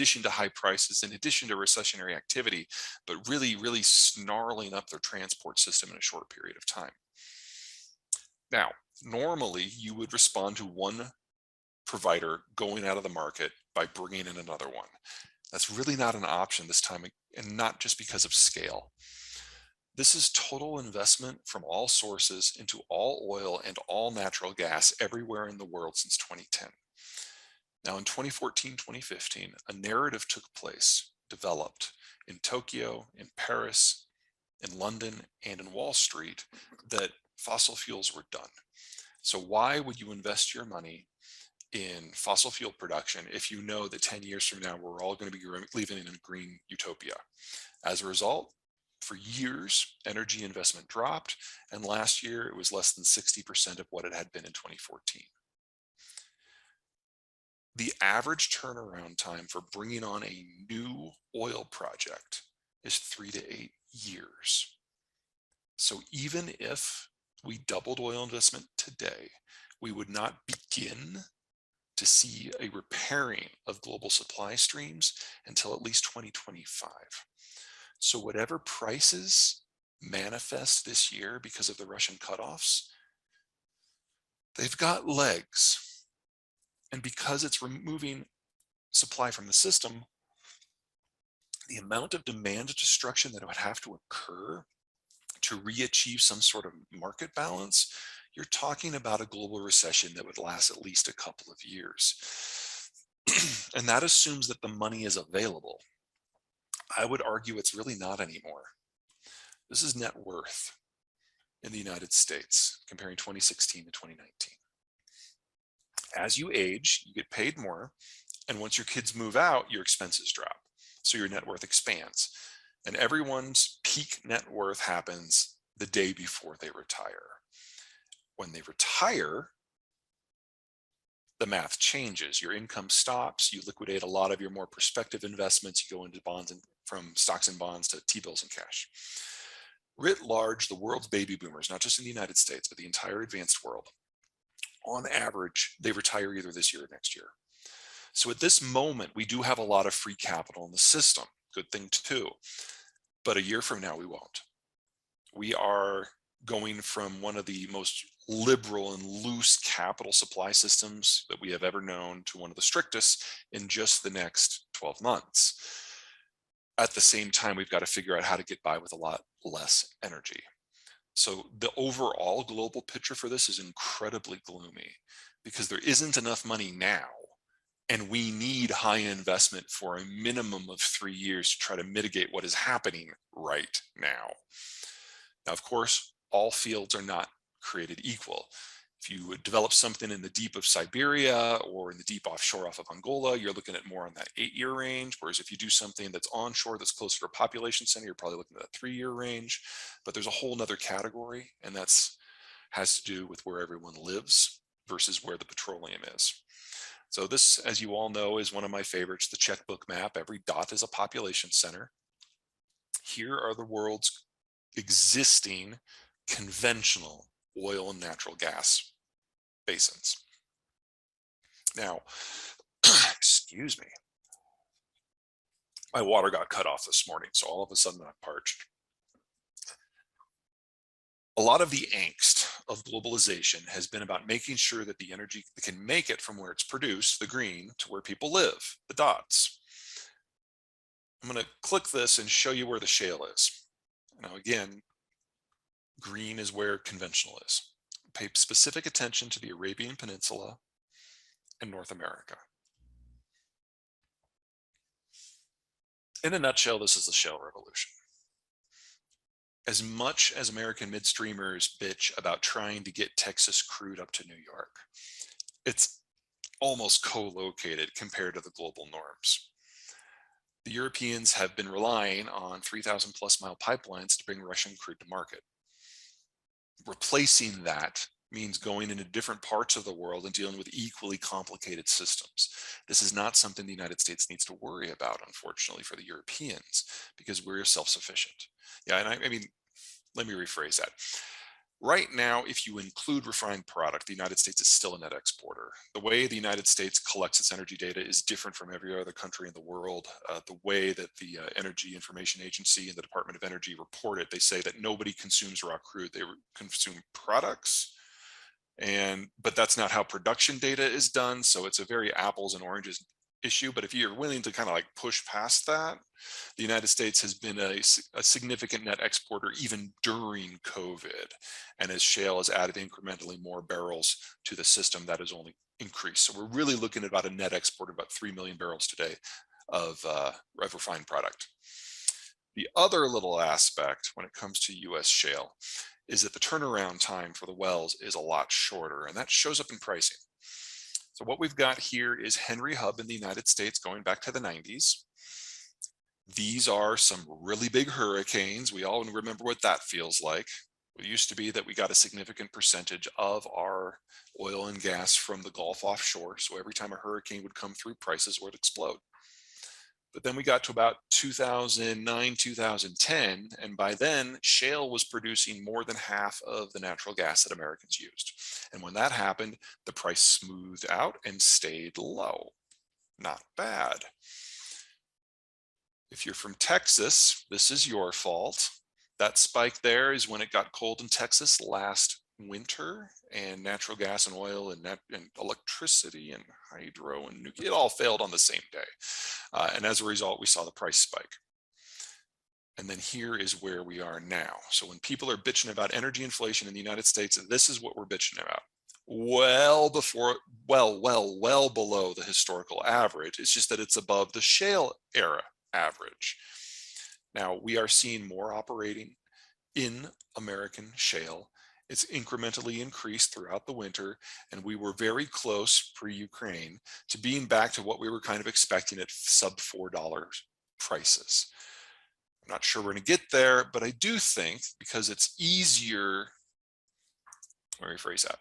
addition to high prices, in addition to recessionary activity, but really, really snarling up their transport system in a short period of time. Now, normally you would respond to one provider going out of the market by bringing in another one. That's really not an option this time, and not just because of scale. This is total investment from all sources into all oil and all natural gas everywhere in the world since 2010. Now in 2014, 2015, a narrative took place, developed in Tokyo, in Paris, in London, and in Wall Street that fossil fuels were done. So why would you invest your money in fossil fuel production if you know that 10 years from now we're all going to be living in a green utopia? As a result, for years, energy investment dropped, and last year it was less than 60% of what it had been in 2014. The average turnaround time for bringing on a new oil project is 3 to 8 years. So even if we doubled oil investment today, we would not begin to see a repairing of global supply streams until at least 2025. So whatever prices manifest this year because of the Russian cutoffs, they've got legs. And because it's removing supply from the system, the amount of demand destruction that would have to occur to re-achieve some sort of market balance, you're talking about a global recession that would last at least a couple of years. And that assumes that the money is available. I would argue it's really not anymore. This is net worth in the United States, comparing 2016 to 2019. As you age, you get paid more, and once your kids move out, your expenses drop. So your net worth expands. And everyone's peak net worth happens the day before they retire. When they retire, the math changes. Your income stops. You liquidate a lot of your more prospective investments. You go into bonds, and from stocks and bonds to T-bills and cash. Writ large, the world's baby boomers, not just in the United States, but the entire advanced world, on average, they retire either this year or next year. So at this moment, we do have a lot of free capital in the system. Good thing too. But a year from now, we won't. We are going from one of the most liberal and loose capital supply systems that we have ever known to one of the strictest in just the next 12 months. At the same time, we've got to figure out how to get by with a lot less energy. So the overall global picture for this is incredibly gloomy because there isn't enough money now, and we need high investment for a minimum of 3 years to try to mitigate what is happening right now. Now, of course, all fields are not created equal. If you would develop something in the deep of Siberia or in the deep offshore off of Angola, you're looking at more on that 8-year range. Whereas if you do something that's onshore, that's closer to a population center, you're probably looking at a 3-year range. But there's a whole nother category, and that's has to do with where everyone lives versus where the petroleum is. So this, as you all know, is one of my favorites, the checkbook map. Every dot is a population center. Here are the world's existing conventional oil and natural gas basins. Now, excuse me, my water got cut off this morning, so all of a sudden I'm parched. A lot of the angst of globalization has been about making sure that the energy can make it from where it's produced, the green, to where people live, the dots. I'm going to click this and show you where the shale is. Now, again, green is where conventional is. Pay specific attention to the Arabian Peninsula and North America. In a nutshell, this is the shale revolution. As much as American midstreamers bitch about trying to get Texas crude up to New York, it's almost co-located compared to the global norms. The Europeans have been relying on 3,000 plus mile pipelines to bring Russian crude to market. Replacing that means going into different parts of the world and dealing with equally complicated systems. This is not something the United States needs to worry about, unfortunately, for the Europeans, because we're self-sufficient. Yeah, and I mean, let me rephrase that. Right now, if you include refined product, the United States is still a net exporter. The way the United States collects its energy data is different from every other country in the world. The way that the Energy Information Agency and the Department of Energy report it, they say that nobody consumes raw crude. They consume products, but that's not how production data is done. So it's a very apples and oranges issue. But if you're willing to kind of like push past that, the United States has been a significant net exporter even during COVID. And as shale has added incrementally more barrels to the system, that has only increased. So we're really looking at about a net export of about 3 million barrels today of refined product. The other little aspect when it comes to US shale is that the turnaround time for the wells is a lot shorter, and that shows up in pricing. So what we've got here is Henry Hub in the United States going back to the 90s. These are some really big hurricanes. We all remember what that feels like. It used to be that we got a significant percentage of our oil and gas from the Gulf offshore. So every time a hurricane would come through, prices would explode. But then we got to about 2009, 2010, and by then shale was producing more than half of the natural gas that Americans used. And when that happened, the price smoothed out and stayed low. Not bad. If you're from Texas, this is your fault. That spike there is when it got cold in Texas last winter, and natural gas and oil and electricity and hydro and nuclear, it all failed on the same day. And as a result, we saw the price spike. And then here is where we are now. So when people are bitching about energy inflation in the United States, this is what we're bitching about. Well below the historical average. It's just that it's above the shale era average. Now we are seeing more operating in American shale. It's incrementally increased throughout the winter, and we were very close pre-Ukraine to being back to what we were kind of expecting at sub $4 prices. I'm not sure we're going to get there, but I do think because it's easier, let me rephrase that.